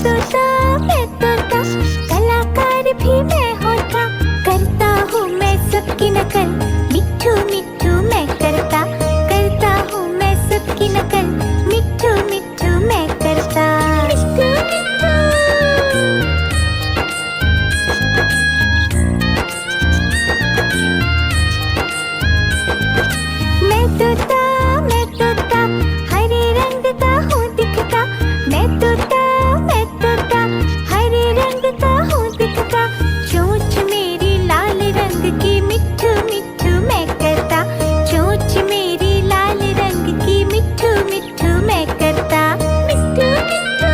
मैं तोता कलाकार भी मैं होता, करता हूँ मैं सबकी नकल, मिट्ठू मिट्ठू मैं करता हूँ मैं सबकी नकल, मिट्ठू मिट्ठू मैं करता। मिट्ठू मिट्ठू मैं तोता हरे रंग का हूँ दिखता, मैं तोता हरे रंग का हूँ दिखता, चोंच मेरी लाल रंग की, मिट्ठू मिट्ठू मैं करता, चोंच मेरी लाल रंग की, मिट्ठू मिट्ठू मैं करता। मिट्ठू मिट्ठू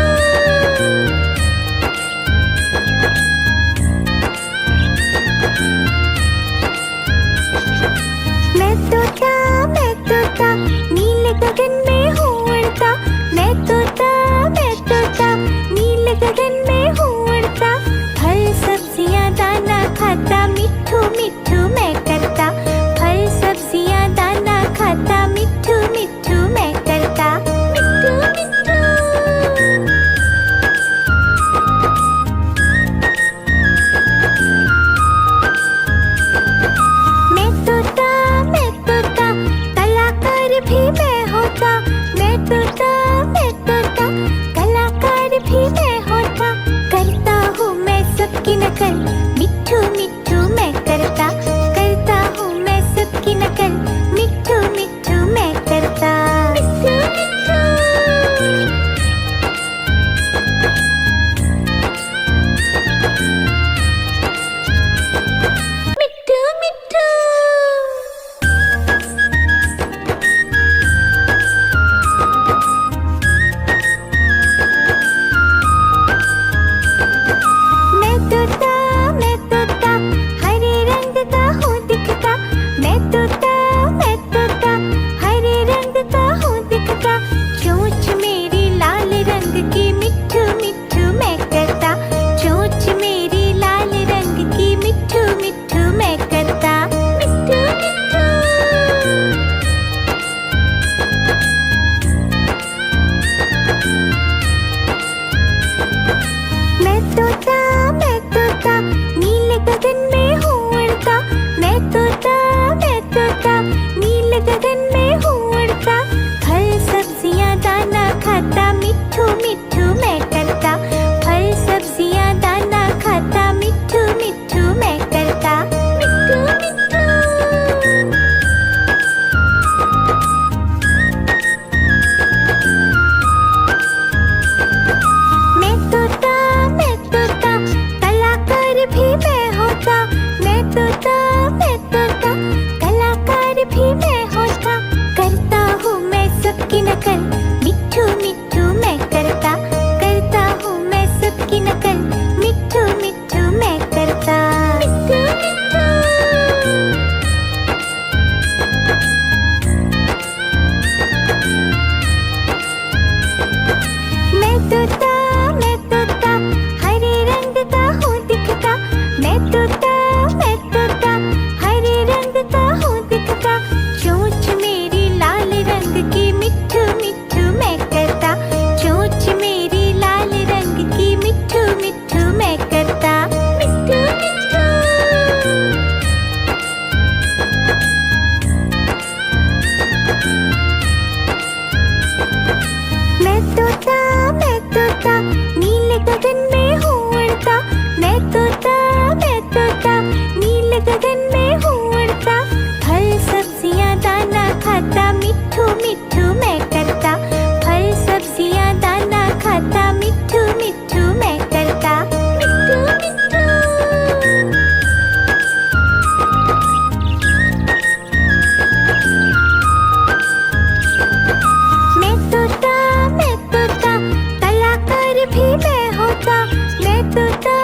मैं तोता नीले गगन में हूँ उड़ता, मैं तोता नीले गगन में हूँ उड़ता, फल सब्जियाँ दाना खाता, मिट्ठू मिट्ठू मैं करता, फल सब्जियाँ दाना खाता, मिट्ठू मिट्ठू मैं करता। मिट्ठू मिट्ठू मैं तोता कलाकार भी मैं होता, मैं तोता कलाकार भी मैं होता, करता हूँ मैं सबकी नकल, मिट्ठू मिट्ठू मैं करता हूँ मैं सबकी नकल, मिट्ठू मिट्ठू मैं करता। मिट्ठू मिट्ठू मिट्ठू मिट्ठू मैं तोता हरे रंग का हूँ दिखता, मैं तोता हरे रंग का हूँ दिखता, चोंच मेरी लाल रंग की, मिट्ठू मिट्ठू मैं करता, चोंच मेरी लाल रंग की, मिट्ठू मिट्ठू मैं करता। मिट्ठू मिट्ठू मैं तोता नीले गगन में हूँ उड़ता, मैं तोता नीले गगन में हूँ उड़ता, फल सब्जियाँ दाना खाता, मिट्ठू मिट्ठू मैं करता, फल सब्जियाँ दाना खाता, मिट्ठू मिट्ठू मैं करता। मिट्ठू मिट्ठू मैं तोता कलाकार भी मैं होता, मैं तोता कलाकार भी मैं होता, करता हूँ मैं सबकी नकल, मिट्ठू मिट्ठू मैं करता हूँ मैं सबकी नकल, मिट्ठू मिट्ठू मैं करता। मिट्ठू मिट्ठू मैं तोता हरे रंग का हूँ दिखता, मैं तोता हरे रंग का हूँ दिखता, चोंच मेरी लाल रंग की, मिट्ठू मिट्ठू मैं करता, चोंच मेरी लाल रंग की, मिट्ठू मिट्ठू मैं करता। मिट्ठू मिट्ठू मैं तोता नीले गगन में हूँ उड़ता, मैं तोता नीले गगन में हूँ उड़ता, फल सब्जियाँ दाना खाता, मिट्ठू मिट्ठू मैं करता, फल सब्जियाँ दाना खाता, मिट्ठू मिट्ठू मैं करता। मिट्ठू मिट्ठू मैं तोता कलाकार भी मैं होता, मैं तोता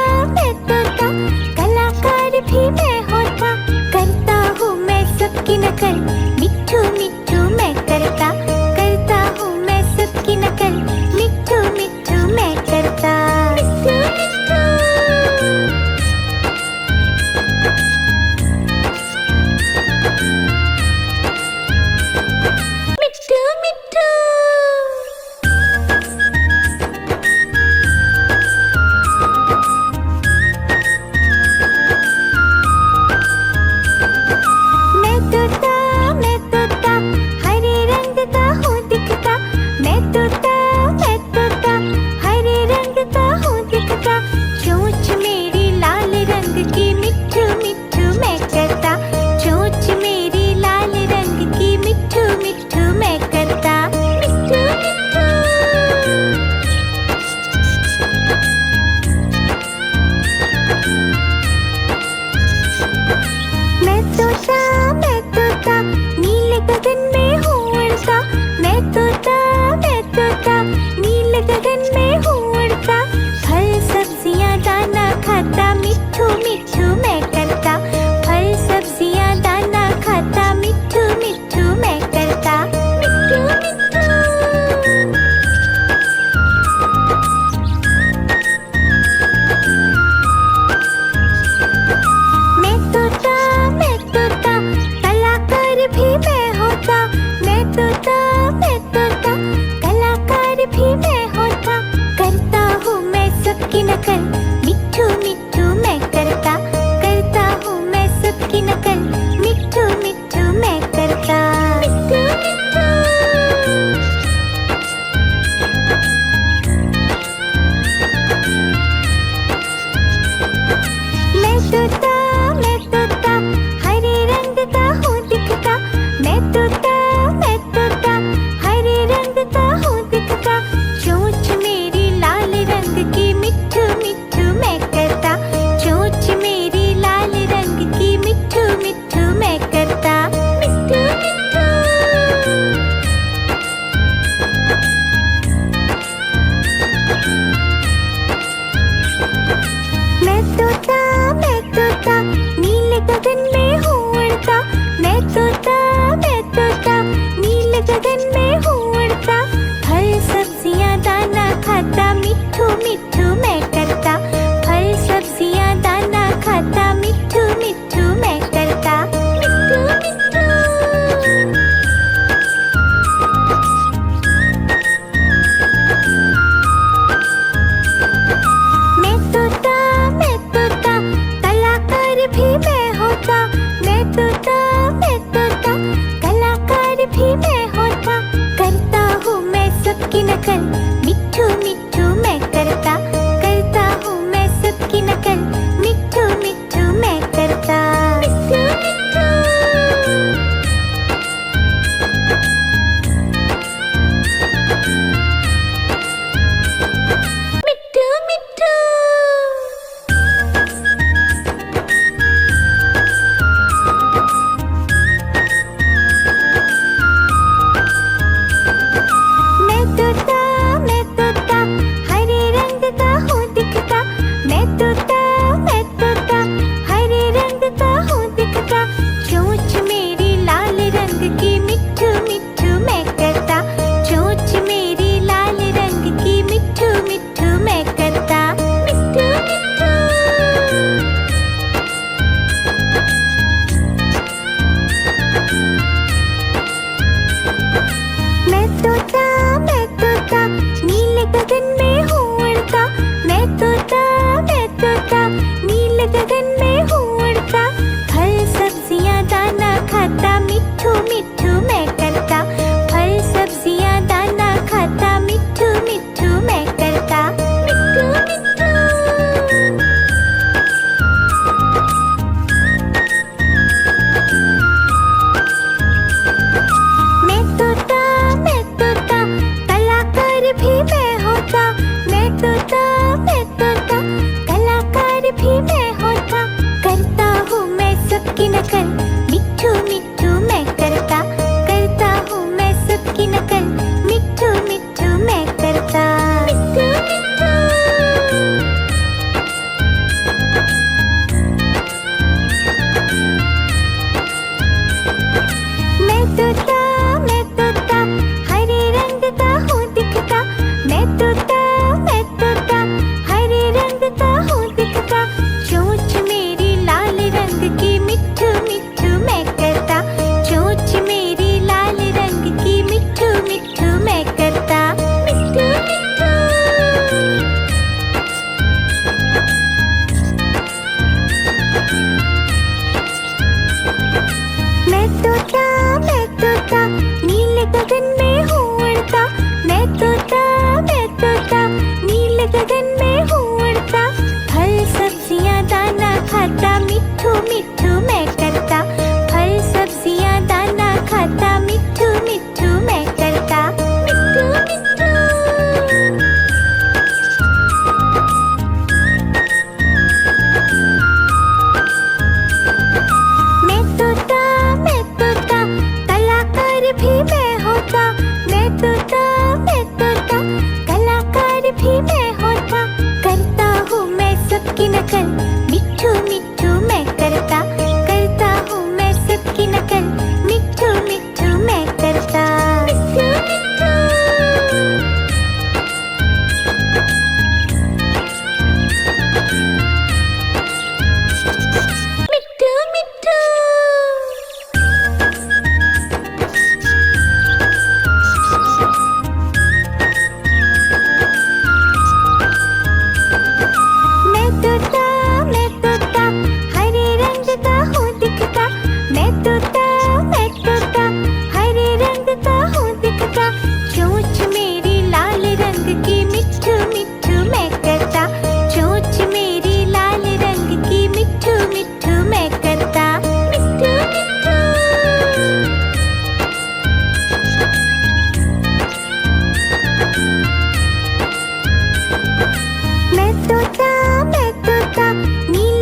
कलाकार भी मैं होता, करता हूँ मैं सबकी नकल, मिट्ठू मिट्ठू मैं करता हूँ मैं सबकी नकल, मिट्ठू मिट्ठू मैं करता। मिट्ठू मिट्ठू मिट्ठू मिट्ठू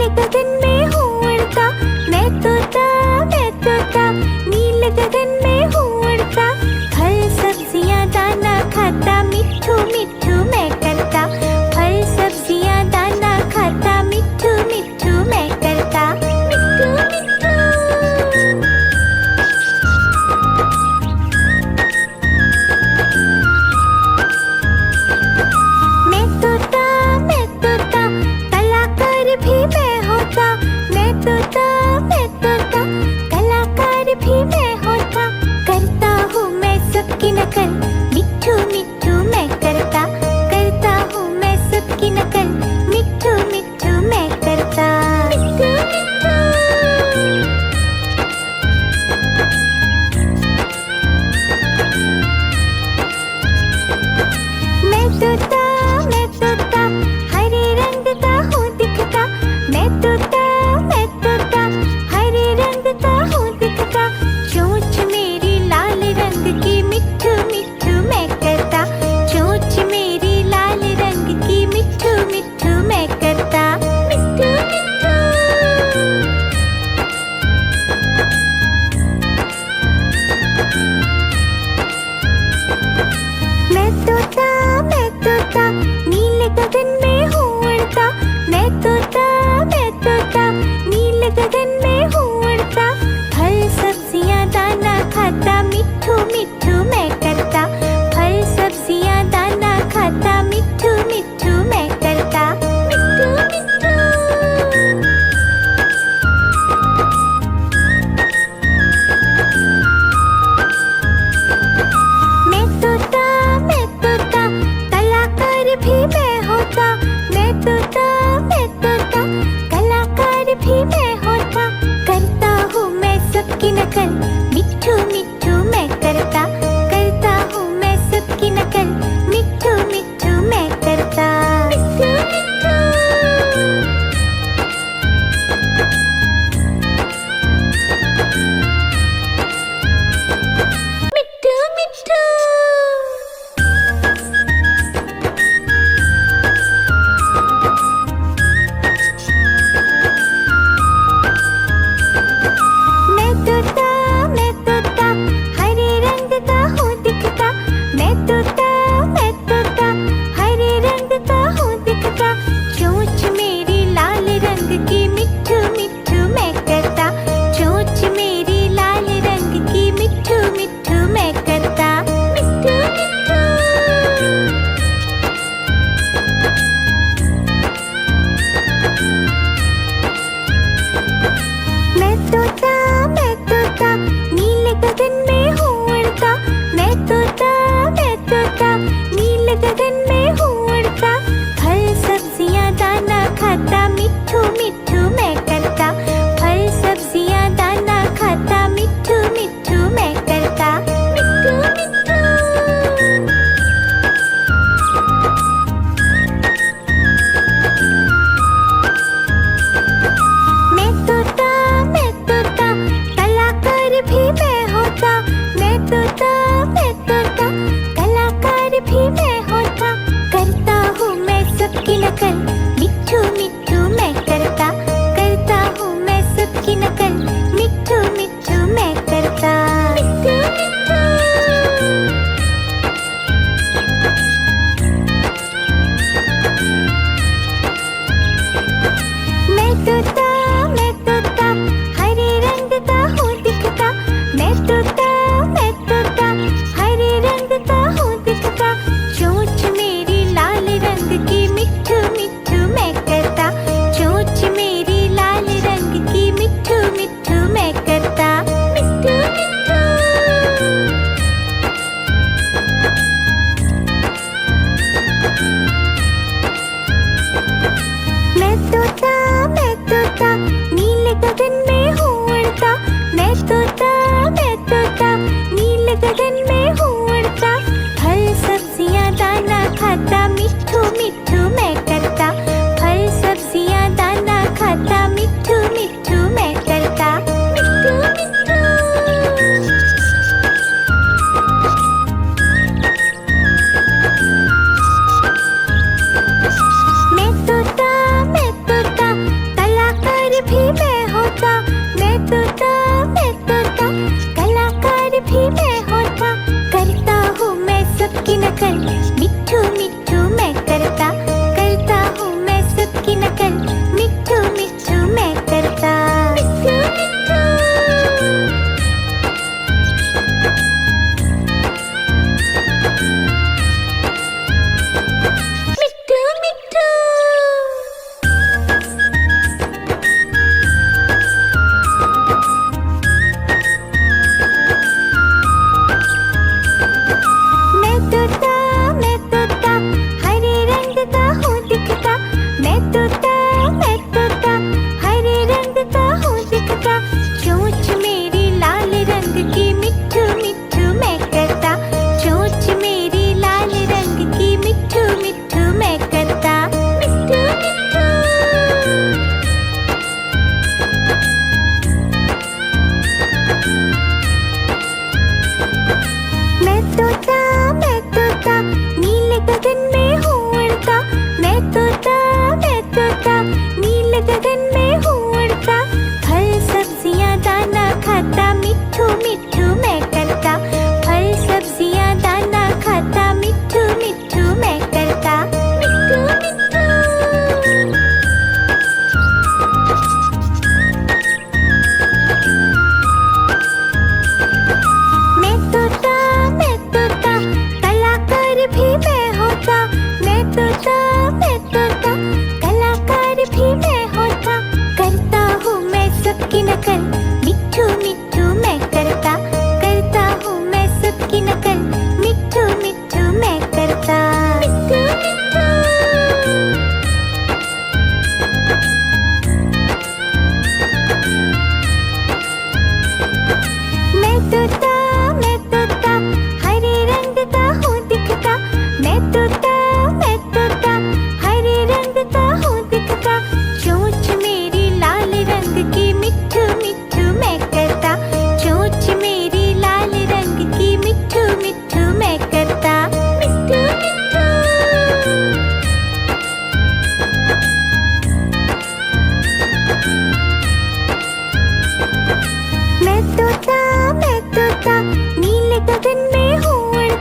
नीले गगन में हूँ उड़ता, मैं तोता नीले गगन में हूँ उड़ता। फल सब्जियाँ दाना खाता, मिट्ठू मिट्ठू मैं करता। फल सब्जियाँ दाना खाता, मिट्ठू मिट्ठू मैं करता। मिट्ठू मिट्ठू। मैं तोता कलाकार भी मैं होता।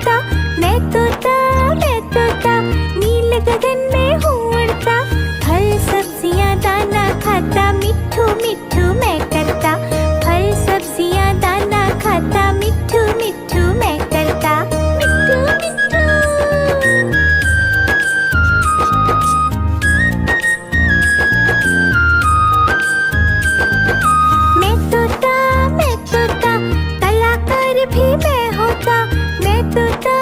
तोता, मैं तोता, मैं तोता, नील गगन में हूँ उड़ता, फल सब्जियाँ दाना खाता, मिट्ठू मिट्ठू मैं करता, फल सब्जियाँ दाना खाता, मिट्ठू मिट्ठू मैं करता, मिट्ठू मिट्ठू। मैं तोता, कलाकार भी मैं होता, मैं तोता,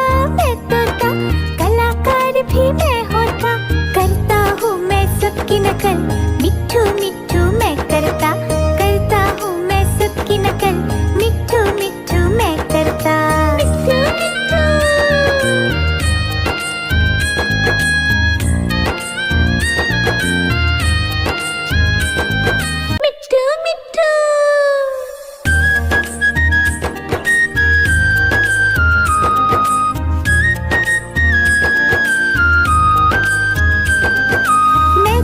कलाकार भी मैं होता, करता हूँ मैं सबकी नकल, मिट्ठू मिट्ठू मैं करता, करता हूँ मैं सबकी नकल, मिट्ठू मिट्ठू मैं करता, मिट्ठू मिट्ठू। मिट्ठू मिट्ठू। मैं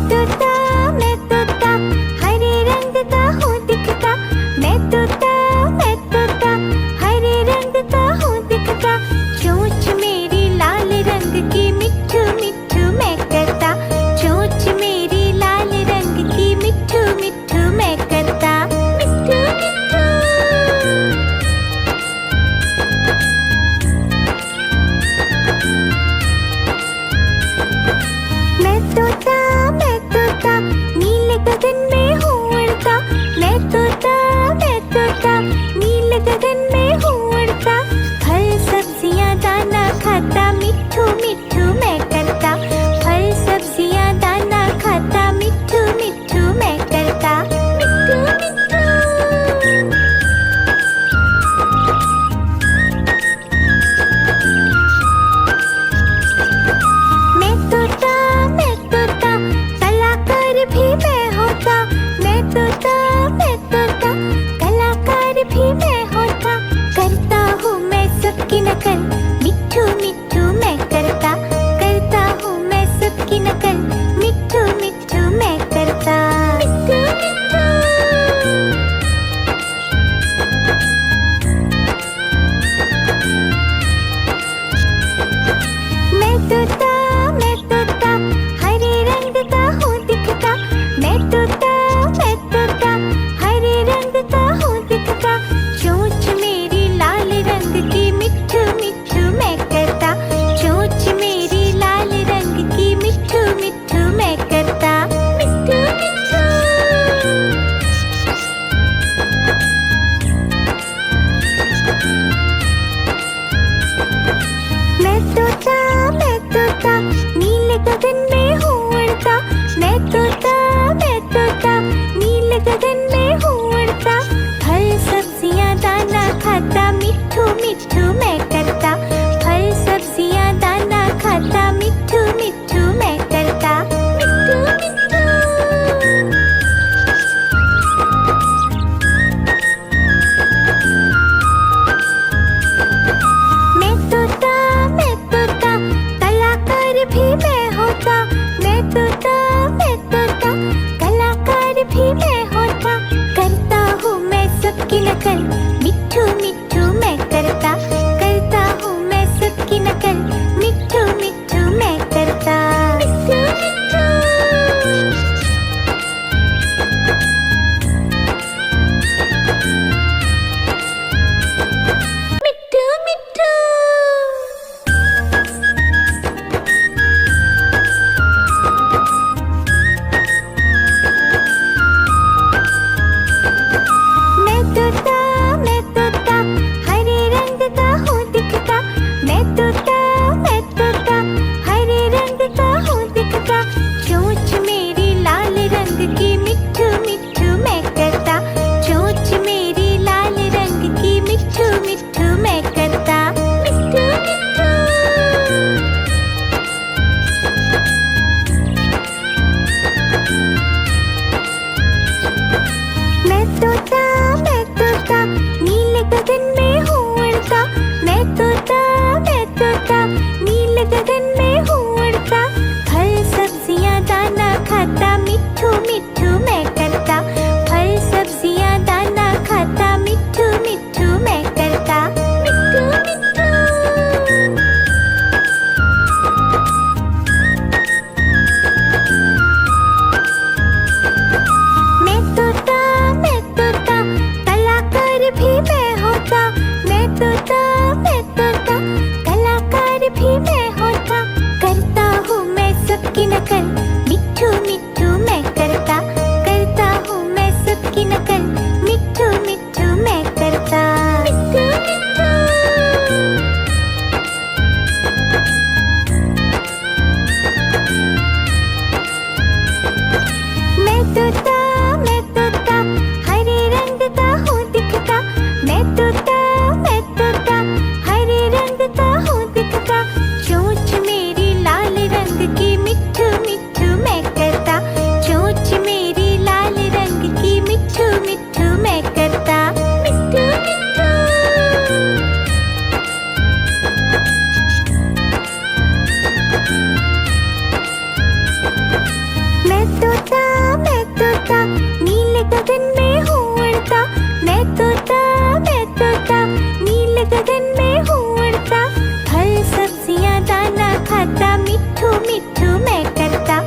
मैं तोता नीले गगन में हूँ उड़ता। मैं तोता नीले गगन में हूँ उड़ता। फल सब्जियाँ दाना खाता मिट्ठू मिट्ठू मैं करता।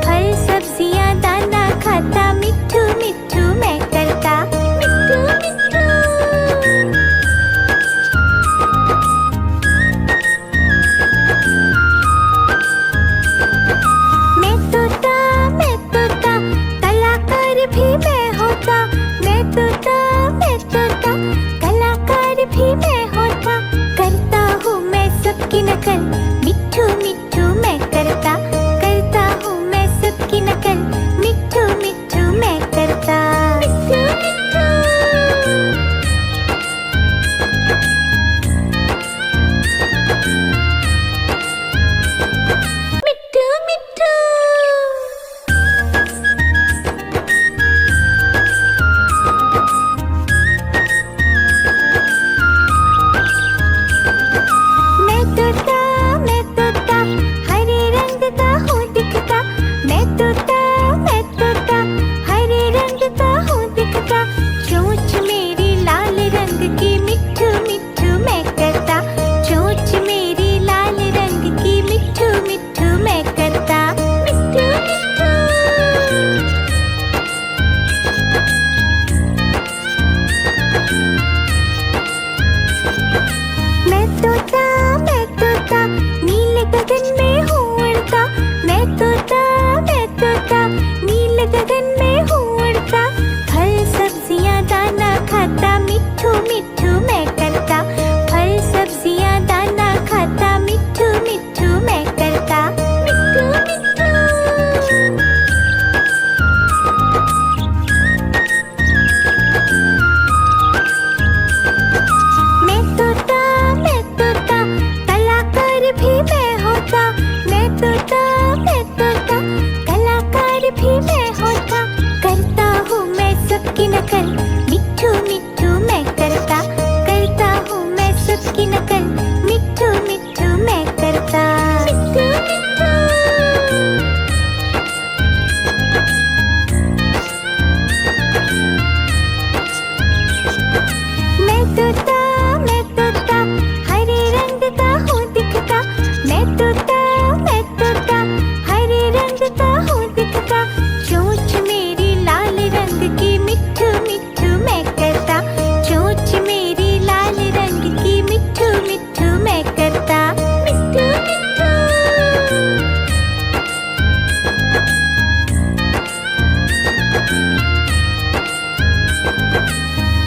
फल सब्जियाँ दाना खाता मिट्ठू मिट्ठू मैं करता। मिट्ठू मिट्ठू। मैं तोता कलाकार भी मैं होता। मैं तोता कलाकार भी मैं होता। करता हूँ मैं सबकी नकल मिट्ठू मिट्ठू मैं करता। करता हूँ मैं सबकी नकल मिट्ठू मिट्ठू मैं करता। मिट्ठू मिट्ठू। मिट्ठू मिट्ठू। मैं तोता हरे रंग का हूँ दिखता। मैं तोता हरे रंग का हूँ दिखता। चोंच मेरी लाल रंग की मिट्ठू मिट्ठू मैं करता। चोंच मेरी लाल रंग की मिट्ठू मिट्ठू मैं करता। मिट्ठू मिट्ठू। मैं तोता नीले गगन में हूँ उड़ता। मैं तोता नीले गगन में हूँ उड़ता। फल सब्जियाँ दाना खाता मिट्ठू मिट्ठू मैं करता। फल सब्जियाँ दाना खाता मिट्ठू मिट्ठू मैं करता। मिट्ठू मिट्ठू। मैं तोता कलाकार भी मैं होता। मैं तोता कलाकार भी मैं होता। करता हूँ मैं सबकी नकल मिट्ठू मिट्ठू मैं करता। करता हूँ मैं सबकी नकल मिट्ठू मिट्ठू मैं करता। मिट्ठू मिट्ठू। मैं तोता हरे रंग का हूँ दिखता। मैं तोता हरे रंग का हूँ दिखता। चोंच मेरी लाल रंग की मिट्ठू मिट्ठू मैं करता। चोंच मेरी लाल रंग की मिट्ठू मिट्ठू मैं करता। मिट्ठू मिट्ठू।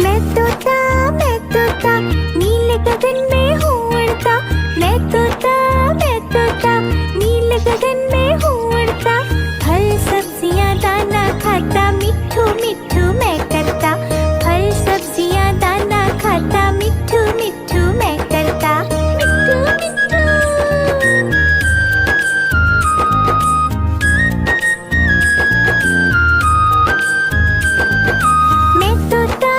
मैं तोता नीले गगन में हूँ उड़ता। मैं तोता नीले गगन में हूँ उड़ता। फल सब्जियाँ दाना खाता मिट्ठू मिट्ठू मैं करता। फल सब्जियाँ दाना खाता मिट्ठू मिट्ठू मैं करता। मिट्ठू मिट्ठू। मैं तोता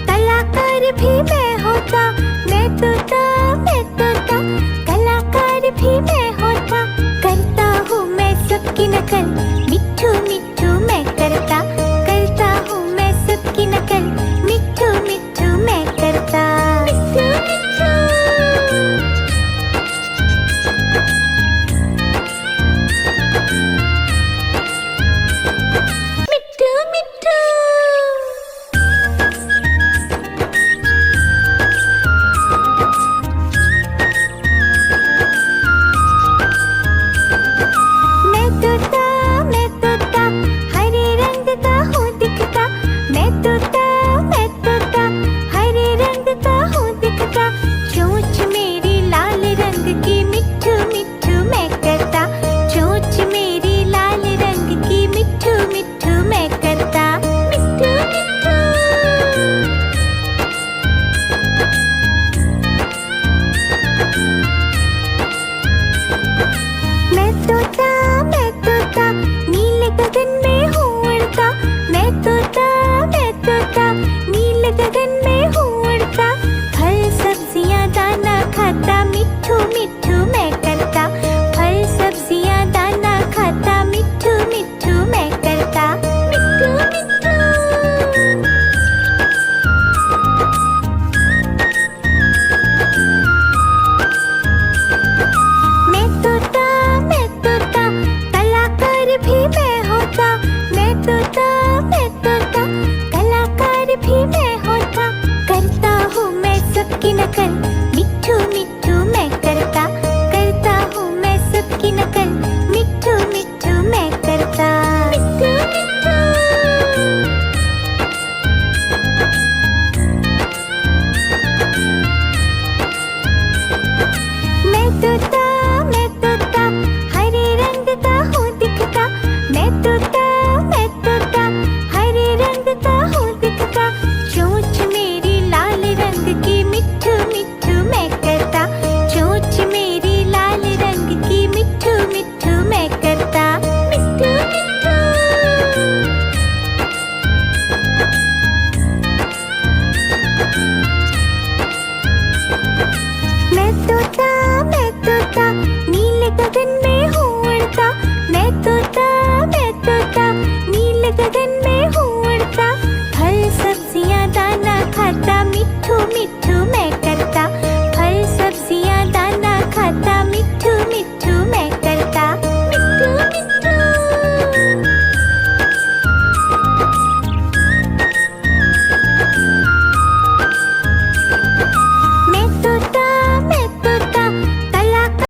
कलाकार भी मैं होता। मैं तोता कलाकार भी मैं होता। करता हूँ मैं सबकी नकल